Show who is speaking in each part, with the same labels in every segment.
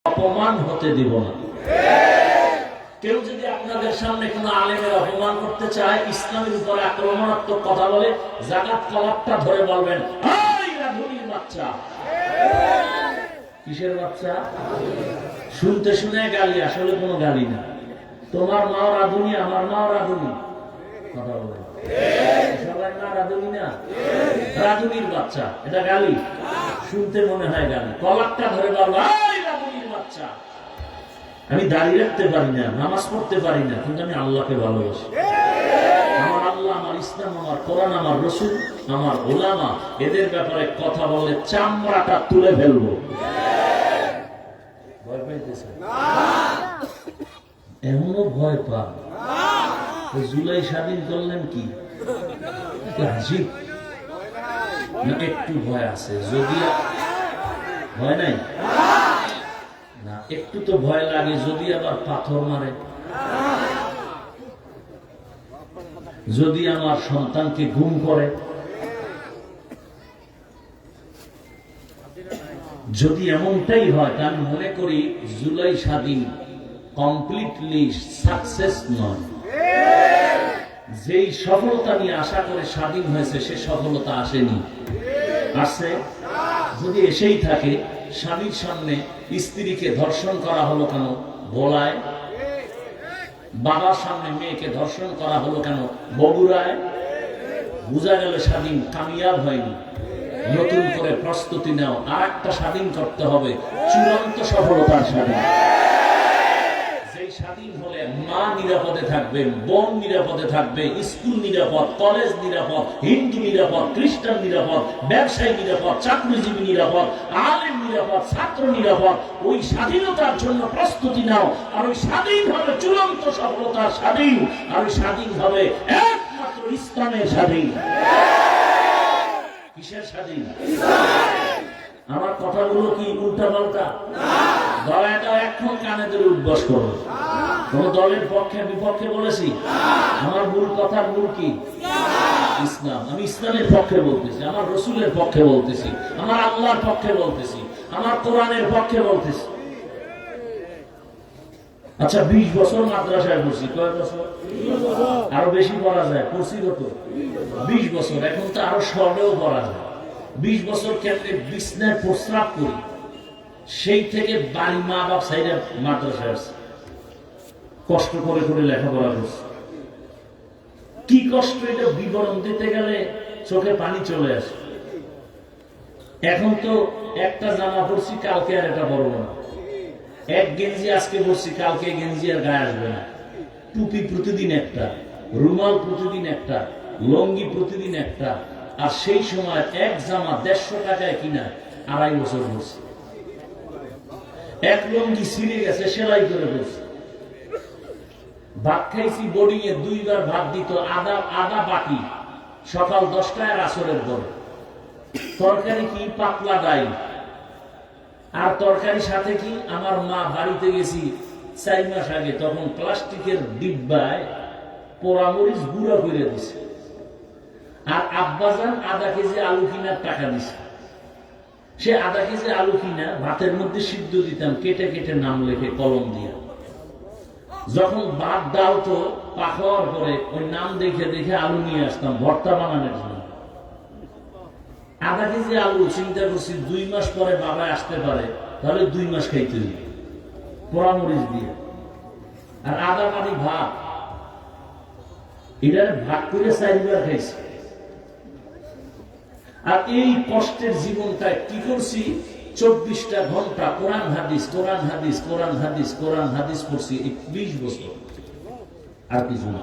Speaker 1: অপমান হতে দিব না। কেউ যদি আপনাদের সামনে কোনো আলেমের অপমান করতে চায়, ইসলামের উপরে আক্রমণাত্মক কথা বলে, জাকাত কলাপটা ধরে বলবেন, এই রাধুনির বাচ্চা। কিসের বাচ্চা? শুনতে শুনে গালি, আসলে কোনো গালি না। তোমার মাও রাধুনি, আমার মাও রাধুনি, কথা বলে সবাই মা রাধুনি না, রাধুনির বাচ্চা, এটা গালি? শুনতে মনে হয় গালি। কলাপটা ধরে বলবো, এই রাধুনির বাচ্চা। আমি দাঁড়িয়ে রাখতে পারি না, নামাজ পড়তে পারি না, কিন্তু আমি আল্লাহকে ভালোবাসি। আমার আল্লাহ, আমার ইসলাম, আমার কোরআন, আমার রসুল, আমার ওলামা, এদের ব্যাপারে কথা বললে চামড়াটা তুলে ফেলবো। ভয় পাইতেছে? এমনও ভয় পা। জুলাই স্বাধীন করলেন কি আজীব না? একটু ভয় আছে, যদি ভয় নাই না, একটু তো ভয় লাগে যদি আবার পাথর মারে, যদি আমার সন্তানকে গুম করে, যদি এমনটাই হয়, তা আমি মনে করি জুলাই স্বাধীন কমপ্লিটলি সাকসেস নয়। যেই সফলতা নিয়ে আশা করে স্বাধীন হয়েছে, সে সফলতা আসেনি। আসছে? যদি এসেই থাকে, স্বামীর সামনে স্ত্রীকে ধর্ষণ করা হলো কেন ভোলায়? বাবার সামনে মেয়েকে ধর্ষণ করা হলো কেন বগুড়ায়? বোঝা গেল স্বাধীন কামিয়াব হয়নি। নতুন করে প্রস্তুতি নাও, আর একটা স্বাধীন করতে হবে, চূড়ান্ত সফলতার স্বাধীন। যেই স্বাধীন হলে মা নিরাপদে থাকবে, বোন নিরাপদে থাকবে, স্কুল নিরাপদ, কলেজ নিরাপদ, হিন্দু নিরাপদ, খ্রিস্টান নিরাপদ, ব্যবসায়ী নিরাপদ, চাকরিজীবী নিরাপদ, আলেম নিরাপদ, ছাত্র নিরাপদ। ওই স্বাধীনতার জন্য প্রস্তুতি নাও, আর ওই স্বাধীন হবে চূড়ান্ত সফলতার স্বাধীন, আর ওই স্বাধীন হবে একমাত্র ইসলামের স্বাধীন। কিসের স্বাধীন? আমার কথাগুলো কি উল্টা পাল্টা? দয়াটা এখন কানে ধরে উদ্বাস করো। কোন দলের পক্ষে বিপক্ষে বলেছি? আমার মূল কথার মূল কি? ইসলাম। আমি ইসলামের পক্ষে বলতেছি, আমার রসুলের পক্ষে বলতেছি, আমার আল্লাহর পক্ষে বলতেছি, আমার কোরআনের পক্ষে বলতেছি। আচ্ছা, 20 বছর মাদ্রাসায় পড়ছি। কয় বছর? আরো বেশি পড়া যায়। পড়ছি কত? 20 বছর। এখন তো আরো শর্টেও পড়া যায়। 20 বছর কেন্দ্রে বিছনায় প্রস্রাব করি, সেই থেকে বাড়ি মা বাপ সাইডে মাদ্রাসায় আসছে, কষ্ট করে করে লেখাপড়া করছে। কি কষ্ট, এটা বিবরণ দিতে গেলে চোখে পানি চলে আসে। এখন তো একটা জামা পড়ছি, কালকে আর এটা পরবো না। এক গেঞ্জি আজকে পড়ছি, কালকে গেঞ্জি আর গায়ে আসবে না। টুপি প্রতিদিন একটা, রুমাল প্রতিদিন একটা, লঙ্গি প্রতিদিন একটা। আর সেই সময় এক জামা 150 টাকায় কিনা 2.5 বছর পড়ছে। এক লঙ্গি ছিঁড়ে গেছে, সেলাই করে পড়ছে। ভাত খাইছি বোর্ডিং এ, 2 বার ভাত দিত, আদা বাটি, সকাল 10টায় আর আসরের পরে। তরকারি কি? পাতলা ডাল। আর তরকারি সাথে কি? আমার মা বাড়িতে গেছি 4 মাস আগে, তখন প্লাস্টিকের ডিব্বায় পোড়ামরিচ গুঁড়া করে দিছে। আর আব্বাজান আধা কেজি আলু কিনার টাকা দিছে। সে আধা কেজি আলু কিনা ভাতের মধ্যে সিদ্ধ দিতাম, কেটে কেটে নাম লেখে কলম দিয়া। যখন ভাত ডাল তো পাখার পরে ওই নাম দেখে দেখে আলু নিয়ে আসতাম ভর্তা বানানোর জন্য। আধা কেজি আলু চিন্তা করছি 2 মাস পরে বাবা আসতে পারে, তাহলে 2 মাস খাইতে দিই পোড়ামরিচ দিয়ে। আর আধা পানি ভাত, এটা ভাগ করে 4 বার খাইছি। আর এই কষ্টের জীবনটায় কি করছি? 24টা ঘন্টা কোরআন হাদিস, কোরআন হাদিস, কোরআন হাদিস, কোরআন হাদিস পড়ছি 20 বছর। আর কিছু না।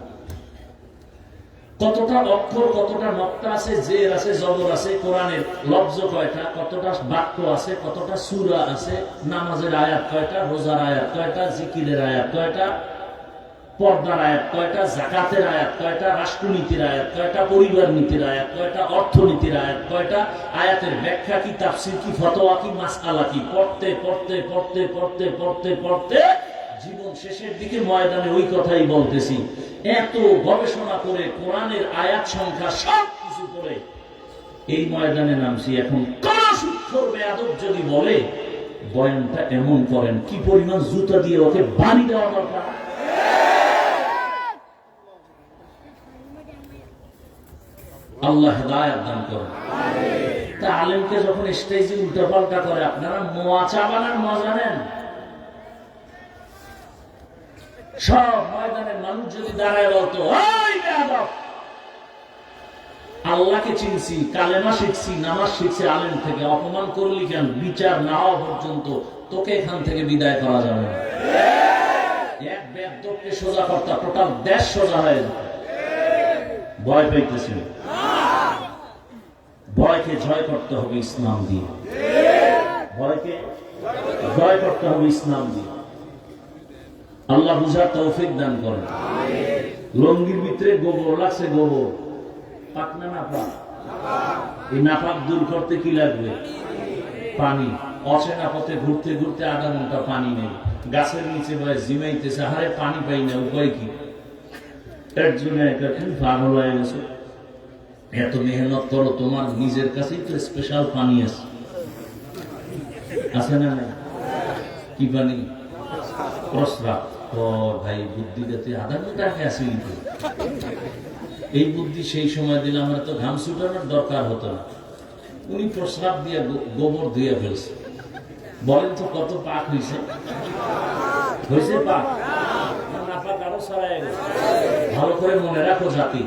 Speaker 1: কতটা অক্ষর, কতটা নক্তা আছে, জের আছে, জবর আছে, কোরআনের লফজ কয়টা, কতটা বাক্য আছে, কতটা সূরা আছে, নামাজের আয়াত কয়টা, রোজার আয়াত কয়টা, জিকিরের আয়াত কয়টা, পর্দার আয়াত কয়টা, যাকাতের আয়াত কয়টা, রাষ্ট্রনীতির আয়াত কয়টা, পরিবার নীতির আয়াত কয়টা, অর্থনীতির আয়াত কয়টা, আয়াতের ব্যাখ্যা কি, তাফসীর কি, ফতোয়া কি, মাসআলা কি, পড়তে পড়তে পড়তে পড়তে পড়তে পড়তে জীবন শেষের দিকে ময়দানে ওই কথাই বলতেছি। এত গবেষণা করে কোরআনের আয়াত সংখ্যা সব কিছু করে এই ময়দানে নামছি। এখন কোন সূত্র বেয়াদব যদি বলে বয়ানটা এমন করেন, কি পরিমাণ জুতা দিয়ে ওকে বাড়ি দেওয়া দরকার। আল্লাহ হেদায়েত দান করেন। তা আলেমকে যখন স্টেজে উল্টাপাল্টা করে, আপনারা মোয়া চা বানান মজা নেন। সব ময়দানের মানুষ যদি দাঁড়ায় বলতো, আল্লাহকে চিনছি, কালেমা শিখছি, নামাজ শিখছি আলেম থেকে, অপমান করলি কেন? বিচার না হওয়া পর্যন্ত তোকে এখান থেকে বিদায় করা যাবে না। এক বেদকে সোজা করতে টোটাল দেশ সোজা হয়ে যেত। ভয় পাইতেছি, ভয়কে জয় করতে হবে ইসলাম দিয়ে। ভয়কে জয় করতে হবে ইসলাম দিয়ে। আল্লাহ বুঝার তৌফিক দান করেন। লঙ্গির ভিতরে গোবর লাগছে, গোবর পাক না নাপাক? এই নাপাক দূর করতে কি লাগবে? পানি। অচেনা পথে ঘুরতে ঘুরতে আধা ঘন্টা পানি নেই, গাছের নিচে ভাই জিমাইতেছে, হারে পানি পাই না, উপায় কি? এর জন্য পাগল হয়ে গেছে। এত মেহনত করো, তোমার নিজের কাছেই তো স্পেশাল পানি আছে না? কি পানি? প্রস্রাব। ও ভাই, বুদ্ধি যাতে আধা ঘন্টা আগে আসি। এই বুদ্ধি সেই সময় দিলে আমরা তো ঘাম ছুটানোর দরকার হতো না। উনি প্রস্রাব দিয়ে গোবর ধুয়ে ফেলছে। বলেন তো কত পাক হয়েছে? হয়েছে পাক? নাপাক আরো ছড়ায় গেছে। ভালো করে মনে রাখো জাতি,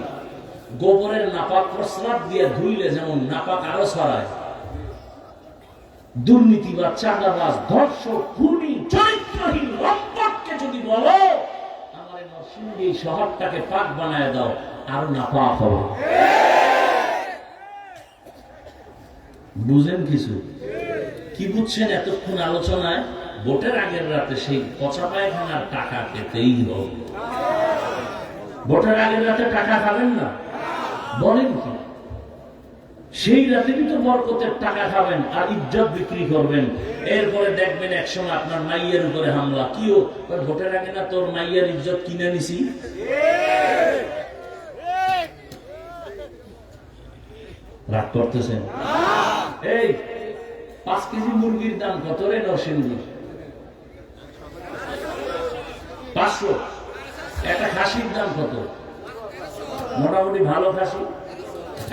Speaker 1: গোবরের নাপাক প্রস্রাব দিয়ে ধুইলে যেমন নাপাক আরো ছড়ায়। দুর্নীতিবাদ, চাঁদাবাজ, ধর্ষক, খুনি, চরিত্রহীন লম্পটকে যদি বলো আমার নরসিংদী শহরটাকে পাক বানায় দাও, আরো নাপাক হবে। বুঝেন কিছু? কি বুঝছেন এতক্ষণ আলোচনায়? ভোটের আগের রাতে সেই পচা পায়খানার টাকা পেতেই হবে। ভোটের আগের রাতে টাকা খাবেন না বলেন কি? সেই রাতে কিন্তু বরকতের টাকা খাবেন আর ইজ্জত বিক্রি করবেন। এরপরে দেখবেন একসময় আপনার মাইয়ের উপরে হামলা। কিও ভোটের আগে না তোর মাইয়ের ইজ্জত কিনে নিছি? রাগ করতেছেন? এই 5 কেজি মুরগির দাম কত রে নরসিংদী? 500। একটা খাসির দাম কত? মোটামুটি ভালো খাসি।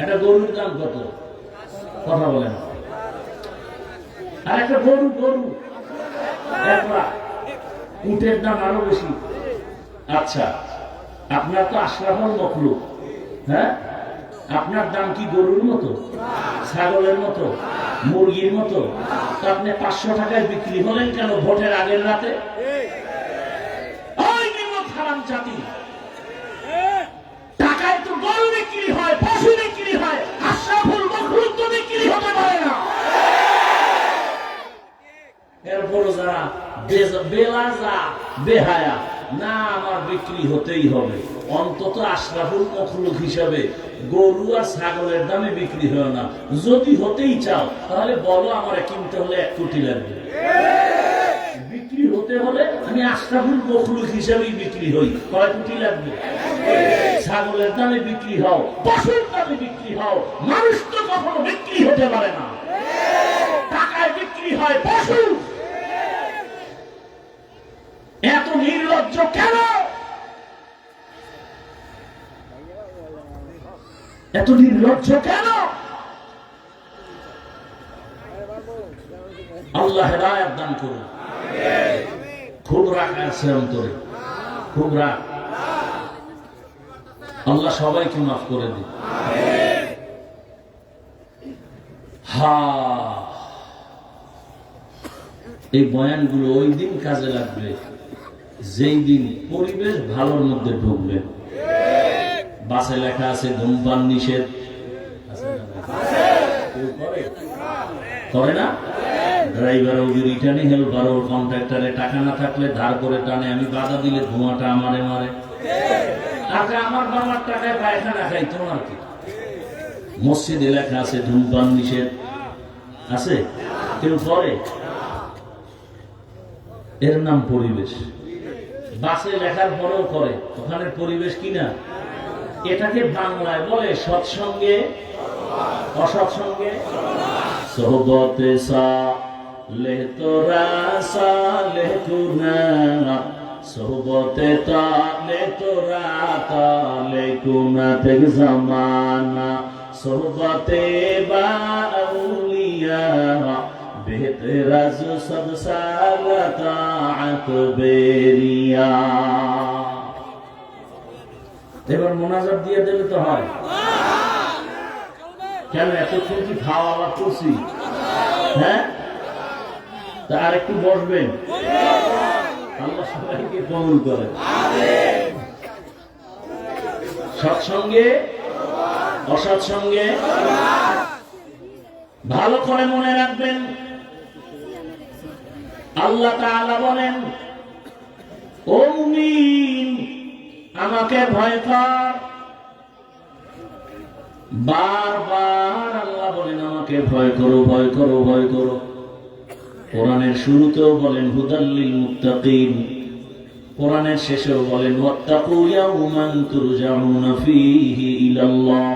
Speaker 1: একটা গরুর দাম কত? কথা বলেন। আর একটা গরু উটের দাম আরো বেশি। আচ্ছা, আপনার তো আশরাফুল মখলুক, হ্যাঁ? আপনার দাম কি গরুর মতো, ছাগলের মতো, মুরগির মতো? তো আপনি 500 টাকায় বিক্রি হলেন কেন ভোটের আগের রাতে? ওই নিমক হারাম জাতি, টাকায় তো গরু বিক্রি হয়, পশু বিক্রি হয়, আশরাফুল মখলুক তো বিক্রি হতে পারে না। এরপরও যারা বেলাজা বেহায়া, না আমার বিক্রি হতেই হবে, অন্তত আশরাফুল মখলুক হিসাবে গরু আর ছাগলের দামে বিক্রি হয় না। যদি হতেই চাও তাহলে বলো আমার কিনতে হলে 1 কোটি লাগবে। বিক্রি হতে হলে আমি আশরাফুল মখলুক হিসাবেই বিক্রি হই, কয় কোটি লাগবে? ছাগলের দামে বিক্রি হও, পশুর দামে বিক্রি হও, মানুষ তো কখনো বিক্রি হতে পারে না। টাকায় বিক্রি হয় পশু। এত নির্লজ্জ কেন? এত নির্লজ্জ কেন? আল্লাহ হেদায়েত দান করুন। খুব রাগ আছে অন্তরে, খুব রাগ। আল্লাহ সবাইকে মাফ করে দিন। এই বয়ানগুলো ওই দিন কাজে লাগবে যেই দিন পরিবেশ ভালোর মধ্যে ঢুকবে। বাসে লেখা আছে ধূমপান নিষেধ, করে না? ড্রাইভার উজুরি টানে, হেল্পার ওর কন্ট্রাক্টরে টাকা না থাকলে ধার করে টানে, আমি বাধা দিলে ধোঁয়াটা আমারে মারে। আগে আমার বাবার টাকায় পায়খানা খাই, তোমার কি? মসজিদে লেখা আছে ধূমপান নিষেধ, আছে? কেউ করে? এর নাম পরিবেশ। বাসে লেখার পরেও করে, ওখানে পরিবেশ কিনা? এটাকে বাংলায় বলে সৎসঙ্গে অসৎসঙ্গে সোহবতে লে তোরা সালে কুনা সোহবতে তালে তোরা তালে কুনা তেগ জামানা সোহবতে বা আউলিয়া বেহতেরা জো সব সালা তাআত বেরিয়া। এবার মোনাজাত দিয়ে দিলে তো হয়। কেন এতক্ষণ কি খাওয়া আবার করছি? হ্যাঁ, তা আর একটু বসবেন। আল্লাহ সবাইকে কবুল করে। সৎসঙ্গে অসৎসঙ্গে ভালো করে মনে রাখবেন, আল্লাহ তাআলা বলেন, ও মুমিন আমাকে ভয় কর। বারবার আল্লাহ বলেন আমাকে ভয় করো, ভয় করো, ভয় করো। কোরআনের শুরুতেও বলেন হুদাল্লিল মুত্তাকিন, কোরআনের শেষেও বলেন ওয়াত্তাকু ইয়াওমান তুরজাউনা ফীহি ইলাল্লাহ।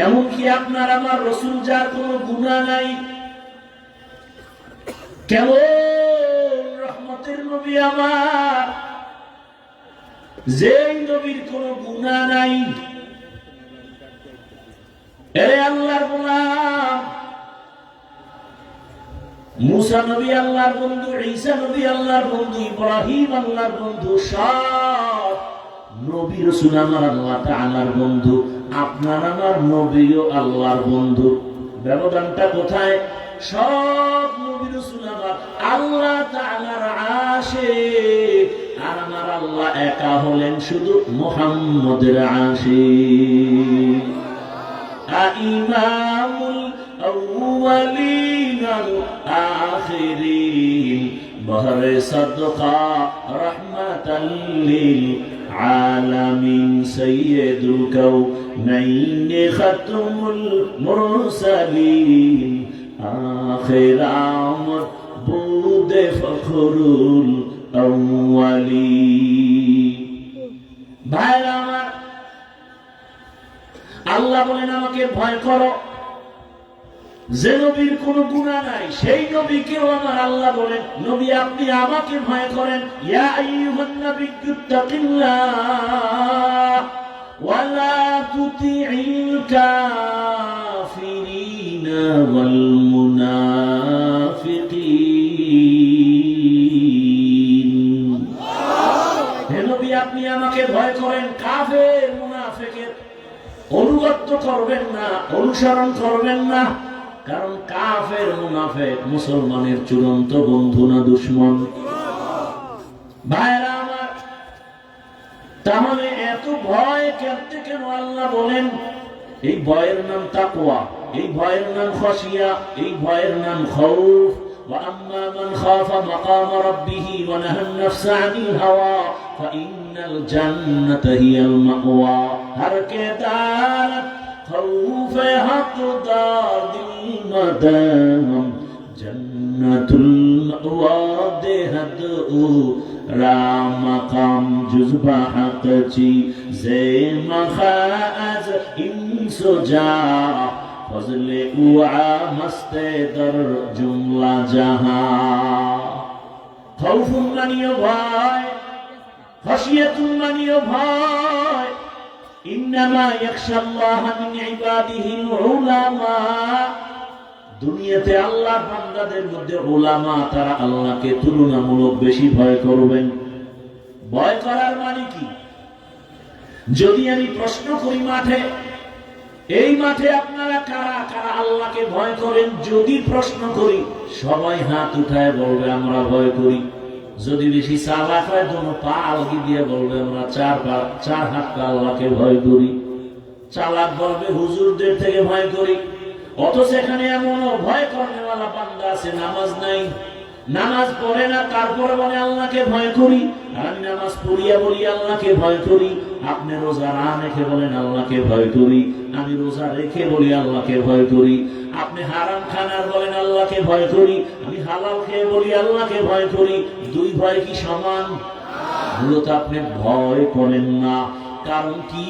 Speaker 1: এমনকি আপনার আমার রাসূল যার কোনো গুনাহ নাই, কেমন রহমতের নবী আমার, যেই নবীর কোনো গুনাহ নাই, এরে আল্লাহর গোলাম, মুসা নবী আল্লাহর বন্ধু, ঈসা নবী আল্লাহর বন্ধু, ইব্রাহিম আল্লাহর বন্ধু, সব নবী রাসূল আমার আল্লাহ তাআলার বন্ধু। আপনার আমার নবীও আল্লাহর বন্ধু। ব্যবধানটা কোথায়? সব নবী রাসূল আমার আল্লাহ তাআলার আশিক, আর আমার আল্লাহ একা হলেন শুধু মুহাম্মদের আশিক। ইমামুল আউয়ালিন আল আখিরিন বহরে সাদকা রাহমাতাল লিল আলামিন সাইয়্যিদুল কাউনাইন খাতমুল মুরসালিন আখির আমর বুদে ফখরুল আউয়ালিন। ভাইরা আমার, আল্লাহ বলেন আমাকে ভয় করো। যে নবীর কোনো গুনাহ নাই সেই নবীকেও আমার আল্লাহ বলেন, নবী আপনি আমাকে ভয় করেন। ইয়া আইয়ুহান নাবিয়্যুত্তাকিল্লাহ ওয়া লা তুতি'িল কাফিরিনা ওয়াল মুনাফিকিন। হে নবী আপনি আমাকে ভয় করেন, কাফের মুনাফিকের অনুগত্য করবেন না, অনুসরণ করবেন না। কারণ কাফের মুনাফিক মুসলমানের চূড়ান্ত বন্ধু না দুশমন? ভাইরা আমার, তাহলে এত ভয় করতে কেন আল্লাহ বলেন? এই ভয়ের নাম তাকওয়া, এই ভয়ের নাম খাশিয়া, এই ভয়ের নাম খাউফ। وأما من خاف مقام ربه ونهى النفس عن الهوى فإن الجنة هي المأوى। हर के दारत खौफ हक दार दिल मदाम जन्नतुल मअवा देहद उ राम मकाम जुज़बा हक ची जे मखाज इंसो जा फजले उआ मस्ते दर जुमला जहां। खौफुन मानियो भय, खशियतुन मानियो भय। इन्नमा यख्शाल्लाह मिन इबादिहिल उलामा। দুনিয়াতে আল্লাহর বান্দাদের মধ্যে উলামা, তারা আল্লাহকে তুলনামূলক বেশি ভয় করবেন। ভয় করার মানে কি? যদি আমি প্রশ্ন করি মাঠে, এই মাঠে আপনারা কারা কারা আল্লাহকে ভয় করেন, যদি প্রশ্ন করি সবাই হাত উঠায় বলবে আমরা ভয় করি। যদি বেশি চালাক হয় দোনো পা আলগি দিয়ে বলবে আমরা চার হাত আল্লাহকে ভয় করি। চালাক বলবে হুজুরদের থেকে ভয় করি। অথচ এখানে এমনও ভয় করেওয়ালা বান্দা আছে নামাজ নাই, নামাজ পড়ে না, তারপরে বলে আল্লাহকে ভয় করি। আমি নামাজ পড়িয়া বলি আল্লাহকে ভয় করি। আপনি রোজা না রেখে বলেন আল্লাহকে ভয় করি। আমি রোজা রেখে বলি আল্লাহকে ভয় করি। আপনি হারাম খান আর বলেন আল্লাহকে ভয় করি। আমি হালাল খেয়ে বলি আল্লাহকে ভয় করি। দুই ভয় কি সমান? মূলত আপনি ভয় করেন না, কারণ কি?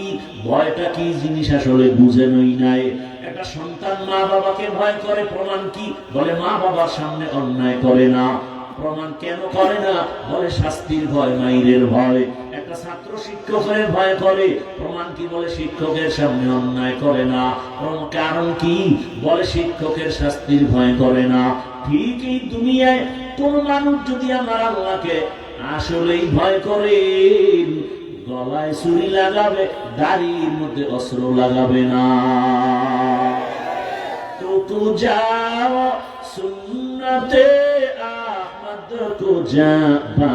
Speaker 1: ভয়টা কি জিনিস আসলে বুঝে নই নাই। একটা সন্তান মা বাবাকে ভয় করে, প্রমাণ কি? বলে মা বাবার সামনে অন্যায় করে না। প্রমাণ কেন করে না? বলে শাস্তির ভয়, মাইরের ভয়। একটা ছাত্র শিক্ষকের ভয় করে, প্রমাণ কি? বলে শিক্ষকের সামনে অন্যায় করে না। কারণ কি? বলে শিক্ষকের শাস্তির ভয় করে না। ঠিক এই দুনিয়ায় কোন মানুষ যদি আমার আল্লাহকে আসলেই ভয় করে, গলায় ছুরি লাগাবে, দাড়ির মধ্যে অস্ত্র লাগাবে না। তো যাও সুন্নতে আহমদ কো জাবা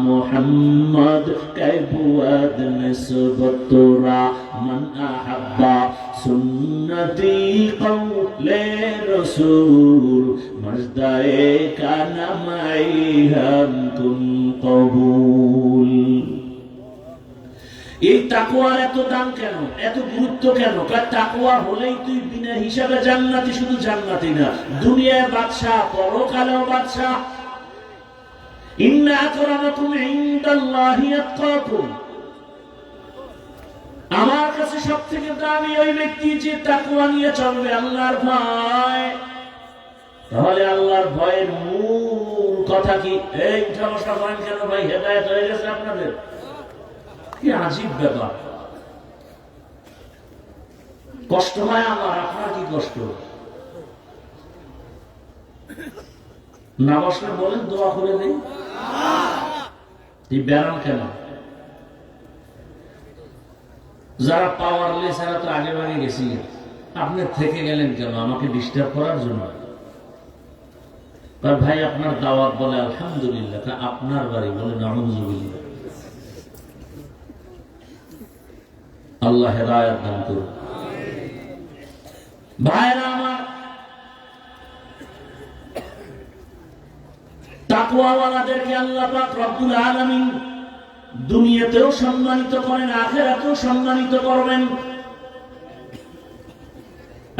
Speaker 1: মুহাম্মদ কে বুয়াদ নিসবত তোরা মান আহাব্বা সুন্নতি কওলে রাসূল মজদায়ে কানা মাই হাম কুন কবুল। এই তাকওয়ার এত দাম কেন, এত গুরুত্ব কেন? তাকওয়া হলেই তুই বিনা হিসাবে জান্নাতি। শুধু জান্নাতি না, দুনিয়ার বাদশা, পরকালেও বাদশা। ইন্না আকরামাকুম ইনদাল্লাহি আতকাকুম। আমার কাছে সবথেকে দামি ওই ব্যক্তি যে তাকওয়া নিয়ে চলবে, আল্লাহর ভয়। তাহলে আল্লাহর ভয়ের মূল কথা কি? এই সমস্যা করেন কেন ভাই? হেদায়েত হয়ে গেছে আপনাদের? কি আজীব ব্যাপার। কষ্ট হয় আমার, আপনার কি কষ্ট? না বসলে বলেন, দোয়া করে দিন। এই ব্যারাম কেন? যারা পাওয়ারলেস এরা তো আগে ভাগে গেছিলেন, আপনি থেকে গেলেন কেন? আমাকে ডিস্টার্ব করার জন্য? ভাই আপনার দাওয়াত, বলে আলহামদুলিল্লাহ। আপনার বাড়ি, বলে নাউযুবিল্লাহ। আল্লাহ হেদায়েত দান করুন। ভাইরা আমার, তাকওয়াওয়ালাদেরকে আল্লাহ পাক রব্বুল আলামিন দুনিয়াতেও সম্মানিত করেন, আখিরাতেও সম্মানিত করবেন।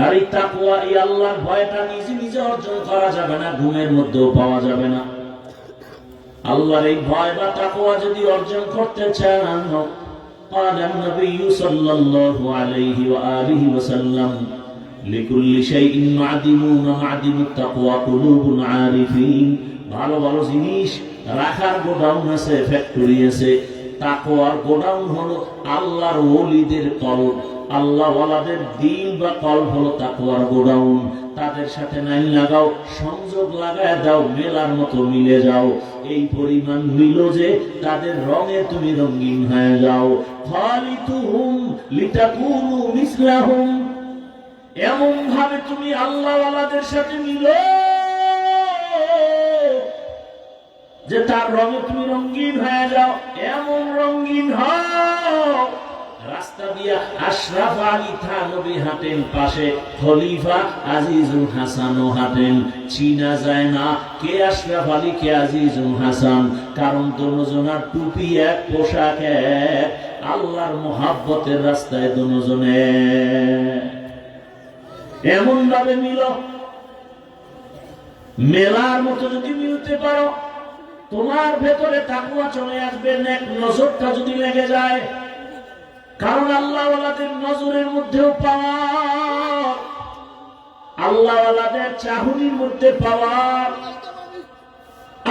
Speaker 1: আর এই তাকওয়া, এই আল্লাহর ভয়টা নিজে নিজে অর্জন করা যাবে না, ঘুমের মধ্যেও পাওয়া যাবে না। আল্লাহর এই ভয় বা তাকওয়া যদি অর্জন করতে চান, قال النبي صلى الله عليه وآله وسلم لكل شيء معدم ومعدم التقوى قلوب العارفين। ভালো ভালো জিনিস রাখার গোডাউন আছে, ফ্যাক্টরি আছে। তাকওয়ার গোডাউন হলো আল্লাহর ওলিদের কলব। আল্লাহ ওয়ালাদের দিল বা কলব হলো তাকওয়ার গোডাউন। তাদের সাথে লাইন লাগাও, সংযোগ লাগায় দাও, মেলার মতো মিলে যাও। এই পরিমাণ মিলো যে তাদের রঙে তুমি রঙিন হয়ে যাও। খালিতুহুম লিতাকুনু মিসলাহুম। এমন ভাবে তুমি আল্লাহ ওয়ালাদের সাথে মিলো যে তার রঙে তুমি রঙিন হয়ে যাও। এমন রঙিন হও, রাস্তা দিয়া আশরাফ আলী থানবী হাঁটেন, পাশে খলিফা আজিজুল হাসানও হাঁটেন। চিনা যায় না কে আশরাফ আলী, কে আজিজুল হাসান, কারণ দুজনার টুপি এক, পোশাক এক। আল্লাহর মোহাব্বতের রাস্তায় দুজনে এমন ভাবে মিল। মেলার মতো যদি মিলতে পারো, তোমার ভেতরে তাকওয়া চলে আসবে। নেক নজরটা যদি লেগে যায়, কারণ আল্লাহ ওয়ালাদের নজরের মধ্যেও পাওয়ার, আল্লাহ ওয়ালাদের চাহনির মধ্যে পাওয়ার।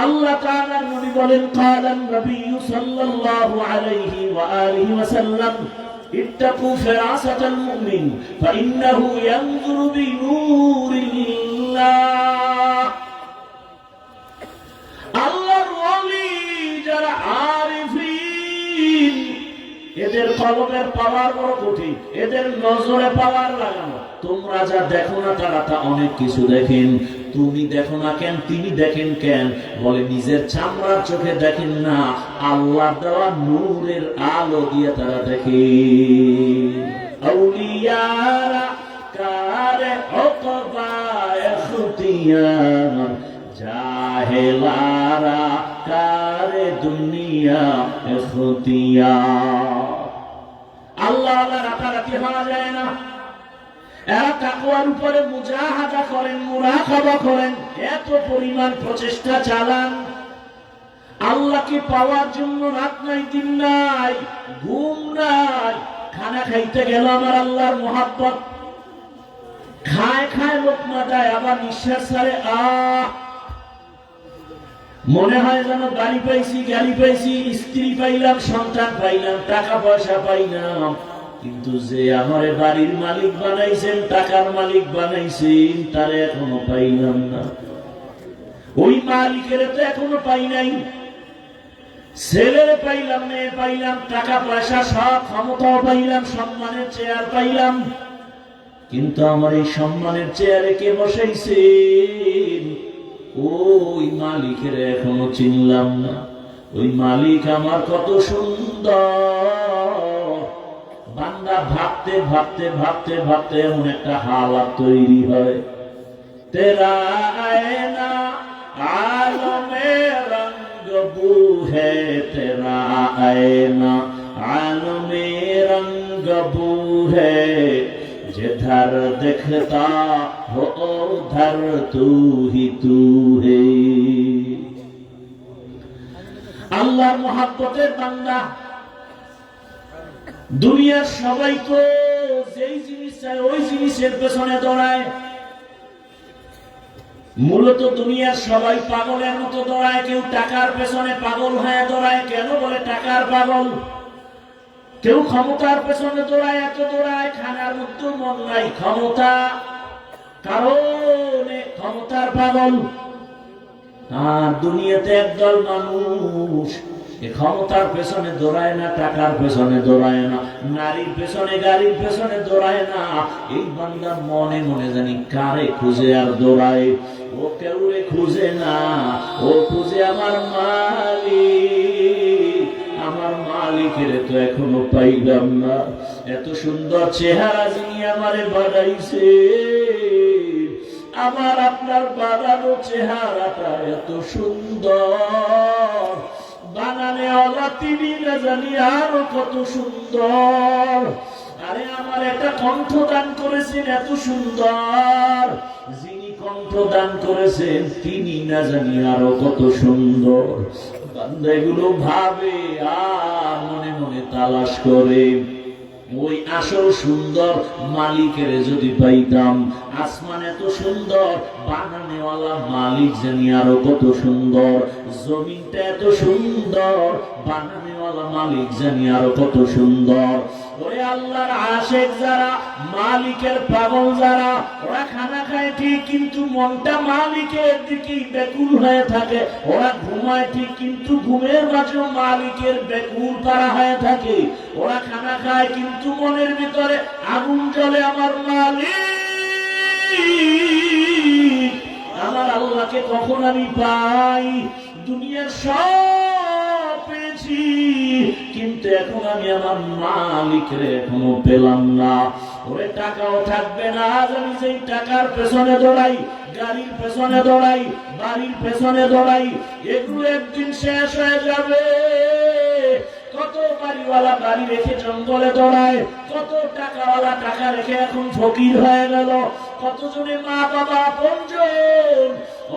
Speaker 1: আল্লাহ তাআলার নবী বলেন, কালান নবী সাল্লাল্লাহু আলাইহি ওয়া আলিহি ওয়াসাল্লাম, ইত্তাকু ফিরাসাতাল মুমিন ফাইন্নাহু ইয়ানজুরু বিনূরিল্লাহ। আল্লাহর ওলি যারা আরিফিন, এদের কলবের পাওয়ার বড় কঠিন, এদের নজরে পাওয়ার লাগানো। তোমরা যা দেখো না তারা তা অনেক কিছু দেখেন। তুমি দেখো না কেন? তিনি দেখেন কেন? বলে নিজের চামড়ার চোখে দেখেন না, আল্লাহর দেওয়া নূরের আলো দিয়ে তারা দেখে। আউলিয়ারা কারে ওকবা ইখতিয়ার, জাহেলারা কারে দুনিয়া ইখতিয়ার। আল্লাহ রাতারাতি হওয়া যায় না। এরা তাকওয়ার উপরে মুজাহাদা করেন, মুরাকাবা করেন, এত পরিমাণ প্রচেষ্টা চালান। আল্লাহকে পাওয়ার জন্য রাত নাই দিন নাই ঘুম নাই। খানা খাইতে গেল আমার আল্লাহর মোহাব্বত, খায় খায় লোকমা যায়, আবার নিঃশ্বাস ছাড়ে মনে হয় যেন গাড়ি পাইছি, গাড়ি পাইছি, স্ত্রী পাইলাম, সন্তান পাইলাম, টাকা পয়সা পাইলাম, কিন্তু যে আমারে বাড়ির মালিক বানাইছেন, টাকার মালিক বানাইছেন, তারে এখনো পাইলাম না। ওই মালিকের তো এখনো পাই নাই। ছেলের পাইলাম, মেয়ে পাইলাম, টাকা পয়সা সব, ক্ষমতাও পাইলাম, সম্মানের চেয়ার পাইলাম, কিন্তু আমার এই সম্মানের চেয়ারে কে বসাইছে? ওই মালিকের এখনো চিনলাম না। ওই মালিক আমার কত সুন্দর। বান্দা ভাবতে ভাবতে ভাবতে ভাবতে এমন একটা হালাত তৈরি হয়, তেরা আয়না আলমে রঙ্গ বু হে, তেরা আয়না আলমে রঙ্গ বু হে, जिधर दिखता हो उधर तू ही तू है। আল্লাহর মহব্বতের বান্দা, দুনিয়ার সবাই তো যেই জিনিস চায় ওই জিনিসের পেছনে দৌড়ায়। মূলত দুনিয়ার সবাই পাগলের মতো দৌড়ায়। কেউ টাকার পেছনে পাগল হয়ে দৌড়ায়। কেন বলে টাকার পাগল? কেউ ক্ষমতার পেছনে দৌড়ায়, এত দৌড়ায়, খানার মধ্যে মন নাই, ক্ষমতা কারণে ক্ষমতার পাগল। আর দুনিয়াতে একদল মানুষ ক্ষমতার পেছনে দৌড়ায় না, টাকার পেছনে দৌড়ায় না, নারীর পেছনে গাড়ির পেছনে দৌড়ায় না। এই বান্দা মনে মনে জানি কারে খুঁজে আর দৌড়ায়। ও কেউরে খুঁজে না, ও খুঁজে আমার মালিক। আমার মালিকের তো এখনো পাইলাম না। এত সুন্দর চেহারা যিনি আমারে বানাইছে, আমার আপনার বানানো চেহারাটা এত সুন্দর, বানানে ওলা তিনি না জানি আরো কত সুন্দর। আরে আমার একটা কণ্ঠ দান করেছেন এত সুন্দর, যিনি কণ্ঠ দান করেছেন তিনি না জানি আরো কত সুন্দর। বান্দা এগুলো ভাবে আর মনে মনে তালাশ করে। ওই আসল সুন্দর মালিকের যদি পাইতাম, আসমান এত সুন্দর, বানানেওয়ালা মালিক জানি আরো কত সুন্দর, জমিনটা এত সুন্দর, বানানেওয়ালা মালিক জানি আরো কত সুন্দর। ওরে আল্লাহর আশেক যারা, মালিকের পাগল যারা, ওরা খানা খায় ঠিক কিন্তু মনটা মালিকের দিকেই ব্যাকুল হয়ে থাকে। ওরা ঘুমায় ঠিক কিন্তু ঘুমের মাঝে মালিকের ব্যাকুল তারা হয়ে থাকে। ওরা খানা খায় কিন্তু মনের ভিতরে আগুন জ্বলে, আমার মালিক, আমার আল্লাহকে কখন আমি পাই? দুনিয়ার সব পেয়েছি কিন্তু এখন আমি আমার মালিকের এখনো পেলাম না। ওরে টাকাও থাকবে না, আজ আমি সেই টাকার পেছনে দৌড়াই, গাড়ির পেছনে দৌড়াই, বাড়ির পেছনে দৌড়াই, এগুলো একদিন শেষ হয়ে যাবে। কত বাড়িওয়ালা বাড়ি রেখে জঙ্গলে দৌড়ায়, কত টাকাওয়ালা টাকা রেখে এখন ফকির হয়ে গেল, কতজনে মা বাবা আপনজন,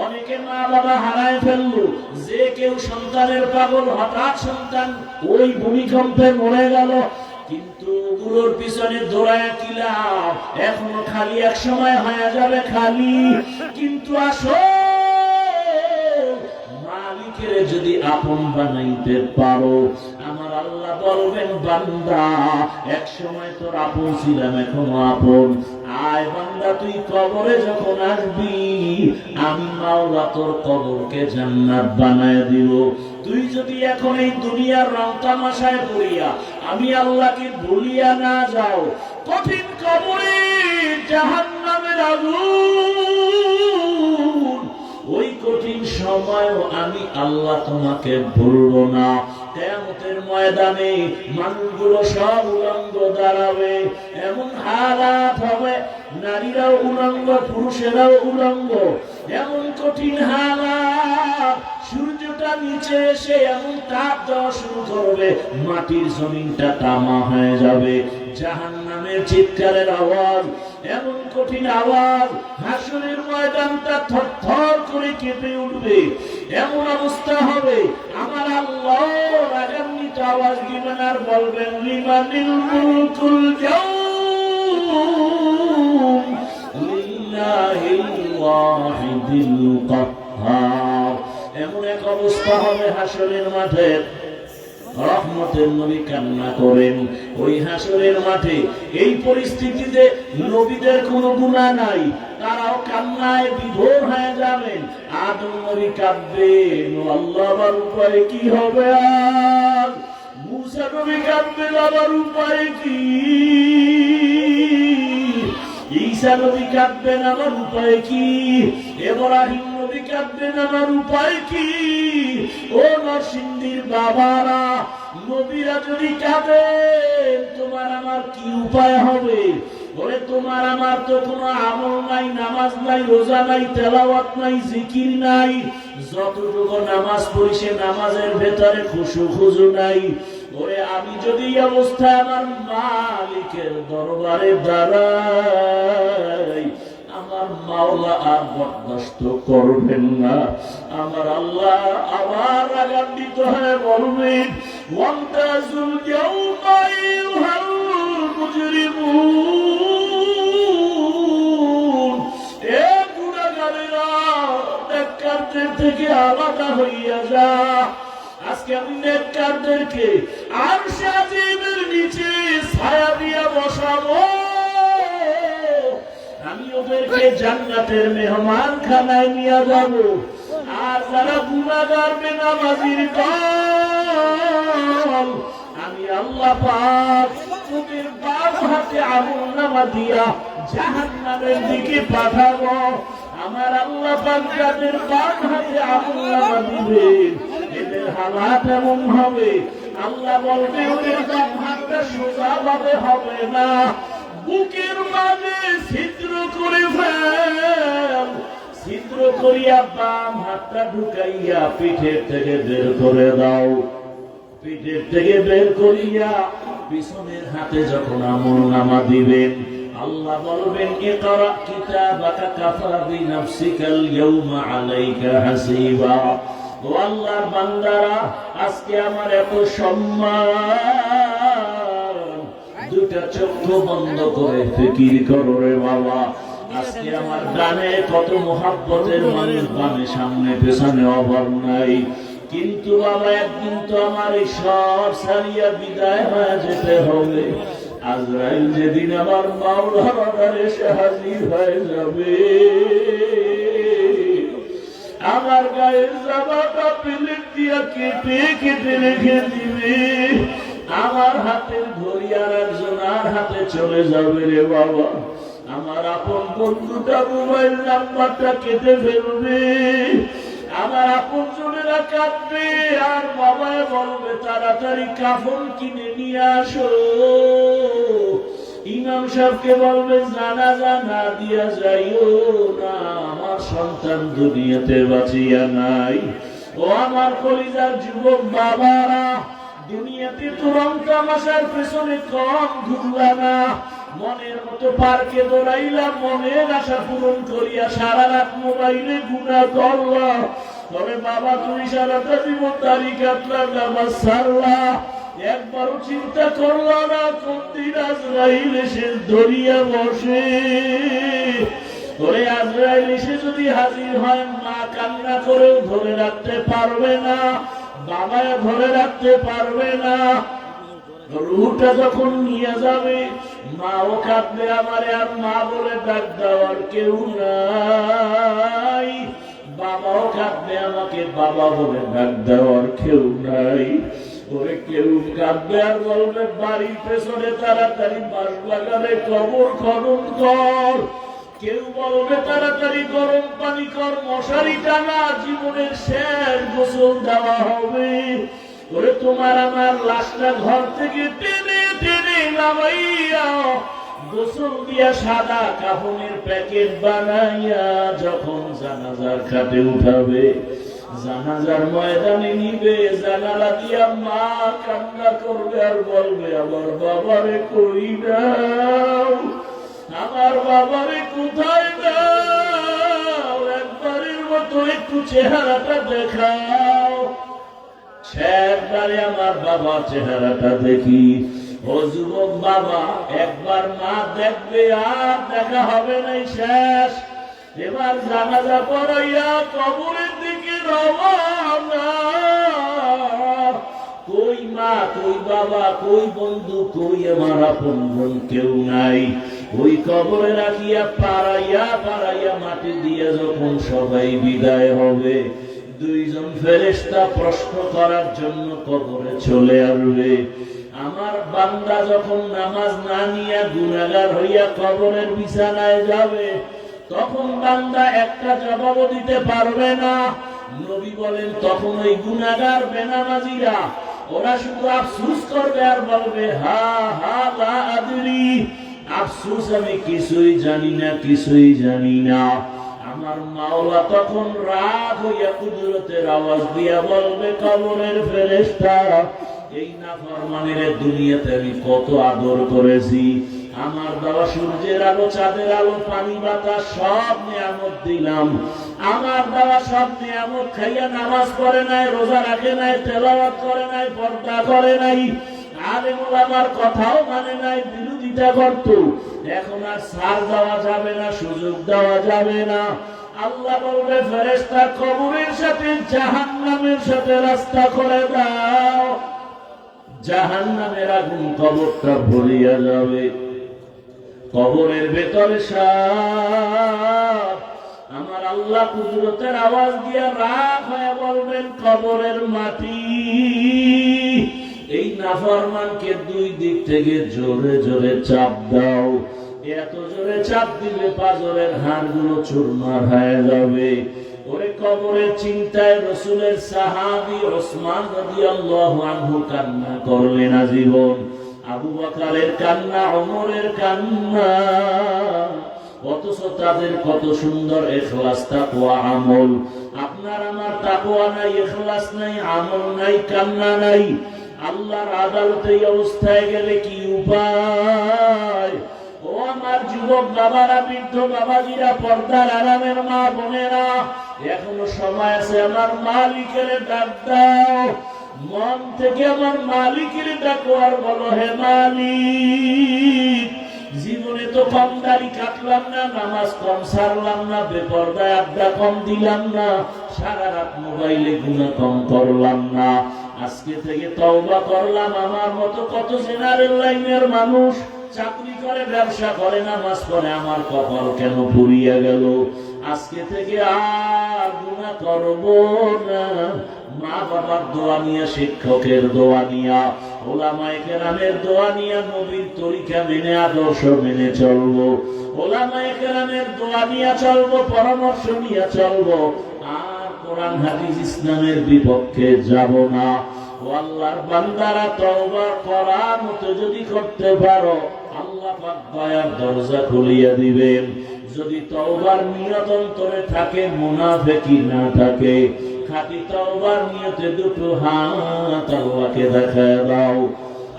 Speaker 1: অনেকে মা বাবা হারায় ফেললো। যে কেউ সন্তানের পাগল, হঠাৎ সন্তান ওই ভূমিকম্পে মরে গেল, কিন্তু গুলোর পিছনে দৌড়ায় কি লাভ? এখনো খালি, এক সময় হয়ে যাবে খালি। কিন্তু আসো মালিকের যদি আপন বানাইতে পারো, আমার আল্লাহ বলবেন বান্দা এক সময় তোর আপন ছিলাম, এখনো আপন। আয় বান্দা, তুই কবরে যখন আসবি, আমি মাওলা তোর কবরকে জান্নাত বানায় দিব। তুই যদি এখন এই দুনিয়ার রং তামাশায় পড়িয়া আমি আল্লাহকে ভুলিয়া না যাও, কঠিন কবরে জাহান্নামের আগুন, ওই কঠিন সময়ও আমি আল্লাহ তোমাকে ভুলব না। কিয়ামতের ময়দানে মানুষগুলো সব উলঙ্গ দাঁড়াবে, এমন হালাত হবে, নারীরাও উলঙ্গ, পুরুষেরাও উলঙ্গ, এমন কঠিন হালাত। সূর্যটা নিচে এসে এমন তাপ দেওয়া শুরু করবে, মাটির জমিনটা তামা হয়ে যাবে, জাহান্নামের চিৎকারের আওয়াজ, এমন কঠিন আওয়াজ, হাসরের ময়দানটা থরথর করে কেঁপে উঠবে। এমন অবস্থা হবে, আমার আল্লাহ রাগান্বিত আওয়াজ দিবেন আর বলবেন, লিমানিল মুলকুল ইয়াউম লিল্লাহিল ওয়াহিদিল কাহ্হার। এমন এক অবস্থা হবে হাসরের মাঠে, রহমতের নবী কান্না করেন ওই হাসরের মাঠে। এই পরিস্থিতিতে নবীদের কোনো গুনাহ নাই, তারাও কান্নায় বিভোর হয়ে যাবেন। আদম নবী কাঁদবেন, আল্লাহ আমার উপায় কি হবে আজ? মুসা নবী কাঁদবেন, আমার উপায় কি? ঈসা নবী কাঁদবেন, আমার উপায় কি? ইব্রাহিম নবী কাঁদবেন, আমার উপায় কি? ও নরসিংদীর বাবারা, নবীরা যদি কাঁদেন, তোমার আমার কি উপায় হবে? বলে, তোমার আমার তো কোনো আমল নাই, নামাজ নাই, রোজা নাই, তেলাওয়াত নাই, জিকির নাই। যতটুকু নামাজ পড়ি সে নামাজের ভেতরে খুশু খুজু নাই। ওরে, আমি যদি এই অবস্থায় আমার মালিকের দরবারে দাঁড়াই, আমার মাওলা আর বরদাস্ত করবেন না। আমার আল্লাহ আবার রাগান্বিত হয়ে বলবেন, ওয়ান্তাজুল ইয়াউমা আইয়ুহাল মুজরিমুন, এ গুনাহগারেরা, নেককারদের থেকে আলাদা হইয়া যা। আজকে আমি নেককারদেরকে আরশে আজিমের নিচে ছায়া দিয়া বসাবো। আমি ওদেরকে জান্নাতের মেহমান খানায় নিয়ে যাব। আর যারা গুনাহগার বেনামাজির দল, আমি আল্লাহ পাক ওদের বাম হাতে আমলনামা দিয়া জাহান্নামের দিকে পাঠাবো। আমার আল্লাহ পাক যাদের বাম হাতে আমলনামা দিবেন, এদের হালাত এমন হবে, আল্লাহ বলবে ওদের বাম হাতটা সোজাভাবে হবে না, বুকের মাঝে ছিদ্র করে ফেল, ছিদ্র করিয়া বাম হাতটা ঢুকাইয়া পিঠের থেকে বের করে দাও। পিঠের থেকে বের করিয়া পিছনের হাতে যখন আমলনামা দিবেন, আল্লাহ বলবেন, ইকরা কিতাবাকা কাফা বিনাফসিকাল ইয়াউমা আলাইকা হাসিবা। ও আল্লাহর বান্দারা, আজকে আমার এত সম্মান, দুটা চক্ষু বন্ধ করে ফিকির করো রে বাবা। আজকে আমার ডানে কত মুহাব্বতের মানুষ, বামে সামনে পেছনে অভাব নাই। কিন্তু বাবা, একদিন তো আমার এই সব ছাড়িয়া বিদায় হয়ে যেতে হবে। আজরাইল যেদিন আমার মাওলার অর্ডারে এসে হাজির হয়ে যাবে, আমার গায়ের জামাটা প্লেট দিয়া কেটে কেটে রেখে দিবে। আমার হাতের ঘড়ি আর একজনের হাতে চলে যাবে রে বাবা। আমার আপন বন্ধুটা মোবাইল নাম্বারটা কেটে ফেলবে। আমার আপন জনেরা কাঁদবে, আর বাবা বলবে, তাড়াতাড়ি কাফন কিনে নিয়ে আসো। ইমাম সাহেবকে বলবে, জানাজা না দিয়া যাইও না, আমার সন্তান দুনিয়াতে বাঁচিয়া নাই। ও আমার কলিজার যুবক বাবারা, দুনিয়াতে তো রং তামাশার পেছনে কম ঘুরলা না, মনের মতো পার্কে দৌড়াইলাম, মনের আশা পূরণ করিয়া সারা রাত মোবাইলে গুনাহ করলা। তবে বাবা, তুমি সারাটা জীবন দাড়ি কাটলা, নামাজ ছাড়লা, একবারও চিন্তা করলা না কোন দিন আজরাইল এসে ধরিয়া বসে। ওরে, আজরাইল এসে যদি হাজির হয়, মা কান্না করেও ধরে রাখতে পারবে না, বাবা ধরে রাখতে পারবে না। রুহটা যখন নিয়ে যাবে, মাও কাঁদবে, আমারে আর মা বলে ডাক দেওয়ার কেউ নাই, বাবাও কাঁদবে, আমাকে বাবা বলে ডাক দেওয়ার কেউ নাই। ওরে, কেউ কাঁদবে আর বলবে, বাড়ির পেছনে তাড়াতাড়ি বাঁশ বাগানে কবর খনন কর। কেউ বলবে, তাড়াতাড়ি গরম পানি কর, মশারি টানা, জীবনের শেষ গোসল দেওয়া হবে। ওরে, তোমার আমার লাশটা ঘর থেকে টেনে টেনে নামাইয়া গোসল দিয়া সাদা কাফনের প্যাকেট বানাইয়া যখন জানাজার খাটে উঠাবে, জানাজার ময়দানে নিবে, জানালা দিয়া মা কান্না করবে আর বলবে আমার বাবারে কই দাও, আমার বাবারে কোথায় দাও, একবারের মতো একটু চেহারাটা দেখাও। শেষবারে আমার বাবা চেহারাটা দেখি। ও যুবক বাবা, একবার মা দেখবে আর দেখা হবে নাই, শেষ। এবার জানাজা পড়াইয়া কবরের দিকে রওনা। কই মা, কই বাবা, কই বন্ধু, কই আমার আপন বোন, কেউ নাই। ওই কবরে রাখিয়া পাড়াইয়া পাড়াইয়া মাটি দিয়ে যখন সবাই বিদায় হবে, দুইজন ফেরেশতা প্রশ্ন করার জন্য কবরে চলে আসবে। আমার বান্দা যখন নামাজ না নিয়ে গুনাহগার হইয়া কবরের বিছানায় যাবে, তখন বান্দা একটা জবাবও দিতে পারবে না। নবী বলেন তখন ওই গুনাহগার বেনামাজিরা ওরা শুধু আফসোস করবে আর বলবে হা হা লা আদরি, আফসোস আমি কিছুই জানি না, কিছুই জানি না। আমার মাওলা তখন রাগ হইয়া কুদরতের আওয়াজ দিয়া বলবে কবরের ফেরেশতা, এই নাফরমানের দুনিয়াতে আমি কত আদর করেছি, আমার দেওয়া সূর্যের আলো, চাঁদের আলো, পানি বাতাস সব নিয়ামত দিলাম, আমার দেওয়া সব নিয়ামত খাইয়া নামাজ পড়ে নাই, রোজা রাখে নাই, তেলাওয়াত করে নাই, পর্দা করে নাই, আলেম ওলামার কথাও মানে নাই, বিরোধিতা করত। এখন আর ছাড় দেওয়া যাবে না, সুযোগ দেওয়া যাবে না। আল্লাহ বলবে ফেরেশতা কবরের সাথে জাহান্নামের সাথে রাস্তা করে দাও, জাহান্নামের আগুন কবরটা ভরিয়া যাবে। কবরের ভেতরে সাপ। আমার আল্লাহ কুদরতের আওয়াজ দিয়া রাগ হয়ে বলবেন কবরের মাটি, এই নাফরমানকে দুই দিক থেকে জোরে জোরে চাপ দাও। এত জোরে চাপ দিলে পাজরের হাড়গুলো চুরমার হয়ে যাবে। ওরে কবরের চিন্তায় রাসূলের সাহাবী ওসমান রাদিয়াল্লাহু আনহু কান্না করলেন আজীবন। আবু বকরের কান্না, ওমরের কান্না, অথচ তাদের কত সুন্দর ইখলাস, তাকওয়া, আমল। আপনার আমার তাকওয়া নাই, ইখলাস নাই, আমল নাই, কান্না নাই। আল্লাহর আদালতে এই অবস্থায় গেলে কি উপায়? ও আমার যুবক বাবারা, বৃদ্ধ বাবাজিরা, পর্দার আরামের মা বোনেরা, এখনো সময় আছে। আমার মালিকের ডাক দাও, মন থেকে আমার মালিকের ডাকো আর বলো হে মালিক, জীবনে তো কম দাড়ি কাটলাম না, নামাজ কম সারলাম না, বেপরদায় আড্ডা কম দিলাম না, সারা রাত মোবাইলে গুনাহ কম করলাম না। আজকে থেকে তওবা করলাম। আমার মতো কত জেনারেল লাইনের মানুষ চাকরি করে, ব্যবসা করে, নামাজ পড়ে, আমার কপাল কেন পুড়িয়া গেল? আজকে থেকে আর গুনাহ করব না। মা বাবার দোয়া নিয়া, শিক্ষকের দোয়া নিয়া, ওলামায়ে কেরামের দোয়া নিয়া, নবীর তরিকা মেনে, আদর্শ মেনে চলবো। ওলামায়ে কেরামের দোয়া নিয়া চলবো, পরামর্শ নিয়া চলবো। আর কোরআন হাদিস ইসলামের বিপক্ষে যাব না। ও আল্লাহর বান্দারা, তওবা করার মতো যদি করতে পারো, আল্লাহ পাক দয়ার দরজা খুলিয়া দিবেন। যদি তওবার নিয়ত অন্তরে থাকে, মুনাফিকি না থাকে, খাঁটি তওবার নিয়তে দুটো হাত আল্লাহকে দেখায় দাও।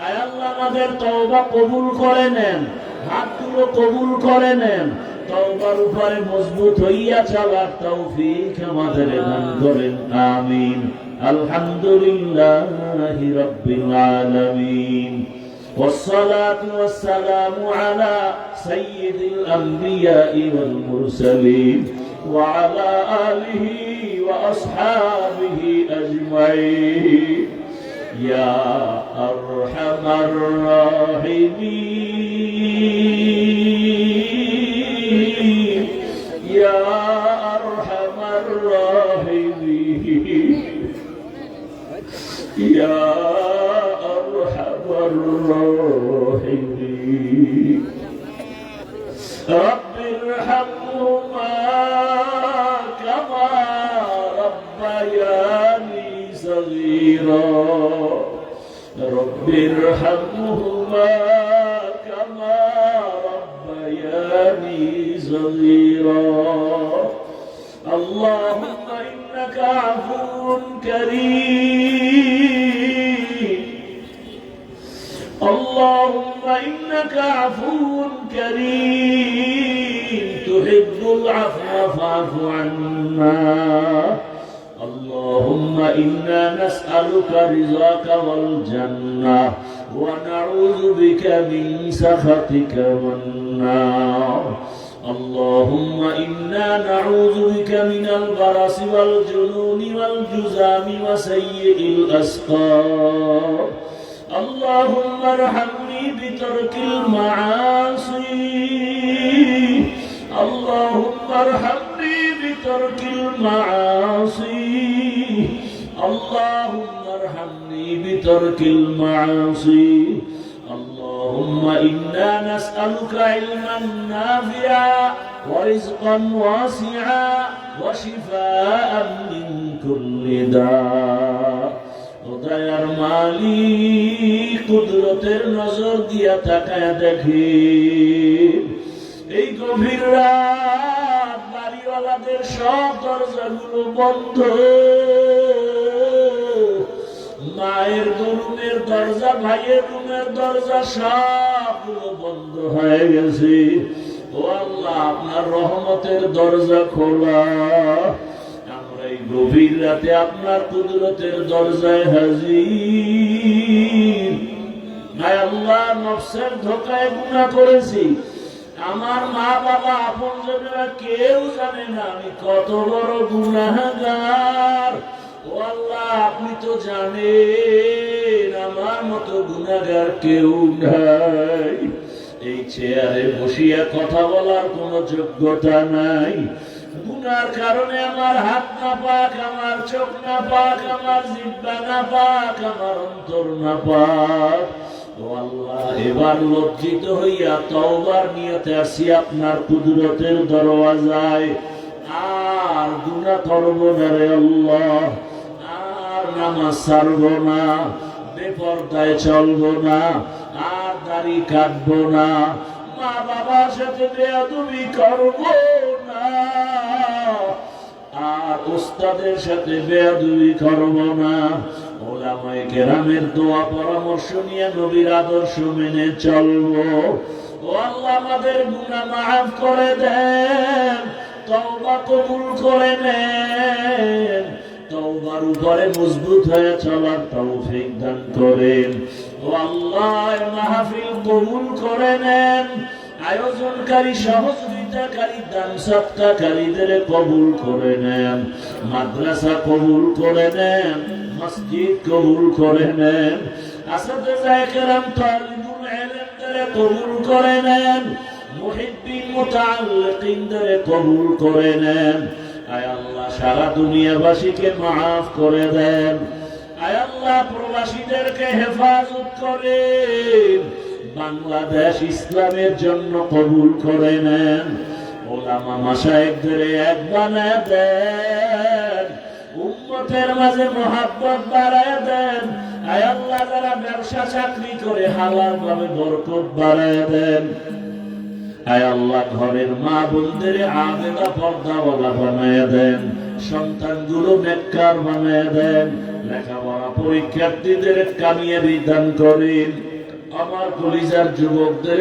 Speaker 1: আয় আল্লাহ, আমাদের তওবা কবুল করে নেন, হাতগুলো কবুল করে নেন। তওবার উপরে মজবুত হইয়া চলার তৌফিক আমাদের দান করেন, আমিন। আলহামদুলিল্লাহি রাব্বিল আলামিন। والصلاة والسلام على سيد الأنبياء والمرسلين وعلى آله وأصحابه أجمعين يا أرحم الراحمين يا أرحم الراحمين يا أرحم الراحمين رب ارحمهما كما ربياني صغيرا رب ارحمهما كما ربياني صغيرا اللهم إنا ইন্নাকা আফুউন কারীম আল্লাহুম্মা ইন্নাকা আফুউন কারীম তুহিব্বুল আফওয়া ফা'ফু আন্না اللهم إنا نسألك رضاك والجنة ونعوذ بك من سخطك والنار اللهم إنا نعوذ بك من البرص والجنون والجذام وسيء الأسقام اللهم ارحمني بترك المعاصي اللهم ارحمني بترك المعاصي اللهم ارحمني بترك المعاصي اللهم إنا نسألك علما نافعا ورزقا واسعا وشفاء من كل داء দয়ার মালিক কুদরতের নজর দিয়া তাকায় দেখি এই গভীর রাত বাড়িওয়ালাদের সব দরজাগুলো বন্ধ মায়ের রুমের দরজা ভাইয়ের রুমের দরজা সবগুলো বন্ধ হয়ে গেছে ও আল্লাহ আপনার রহমতের দরজা খোলা আমরা এই গভীর রাতে আপনার কুদরতের দরজায় হাজির হায় আল্লাহ নফসের ধোঁকায় গুনাহ করেছি আমার মা বাবা আপনজনেরা কেউ জানে না আমি কত বড় গুনাহগার ও আল্লাহ আপনি তো জানেন আমার মতো গুনাহগার কেউ নাই এই চেয়ারে বসিয়া কথা বলার কোনো যোগ্যতা নাই গুনার কারণে আমার হাত না পাক আমার চোখ না পাক আমার জিহ্বা না পাক আমার অন্তর না পাক ও আল্লাহ এবার লজ্জিত হইয়া তওবার নিয়তে আসি আপনার কুদরতের দরওয়াজায় আর গুনাহ করব না রে আল্লাহ আর নামাজ ছাড়ব না বেপরদায় চলব না আর দাড়ি কাটবো না মা বাবার সাথে বেয়াদবি করব না আর উস্তাদের সাথে বেয়াদবি করব না ওলামায়ে কেরামের দোয়া পরামর্শ নিয়ে নবীর আদর্শ মেনে চলবো ও আল্লাহ আমাদের গুনাহ মাফ করে দেন তওবা কবুল করে নেন তওবার উপরে মজবুত হয়ে চলার তৌফিক দান করেন ও আল্লাহ মাহফিল কবুল করে নেন আয়োজনকারী সহযোগিতাকারী দান সদকাকারীদের কবুল করে নেন মাদ্রাসা কবুল করে নেন মসজিদ কবুল করে নেন আসাতিজা কেরাম তালিবুল ইলমদের কবুল করে নেন মুহিব্বিন মুতাআল্লিকিনদের কবুল করে নেন আয় আল্লাহ সারা দুনিয়াবাসীকে মাফ করে দেন আয় আল্লাহ প্রবাসীদেরকে হেফাজত করেন বাংলাদেশ ইসলামের জন্য কবুল করে নেন ওলামা মাশায়েখদের এক বানায় দেন উম্মতের মাঝে মহব্বত বাড়ায় দেন আয় আল্লাহ যারা ব্যবসা চাকরি করে হালাল ভাবে বরকত বাড়ায় দেন আয় আল্লাহ ঘরের মা বোনদের আবেদা পর্দাওয়ালা বানায় দেন সন্তানগুলো নেককার বানায় দেন লেখাপড়া পরীক্ষার্থীদের কামিয়াবি দান করেন আমার কলিজার যুবকদের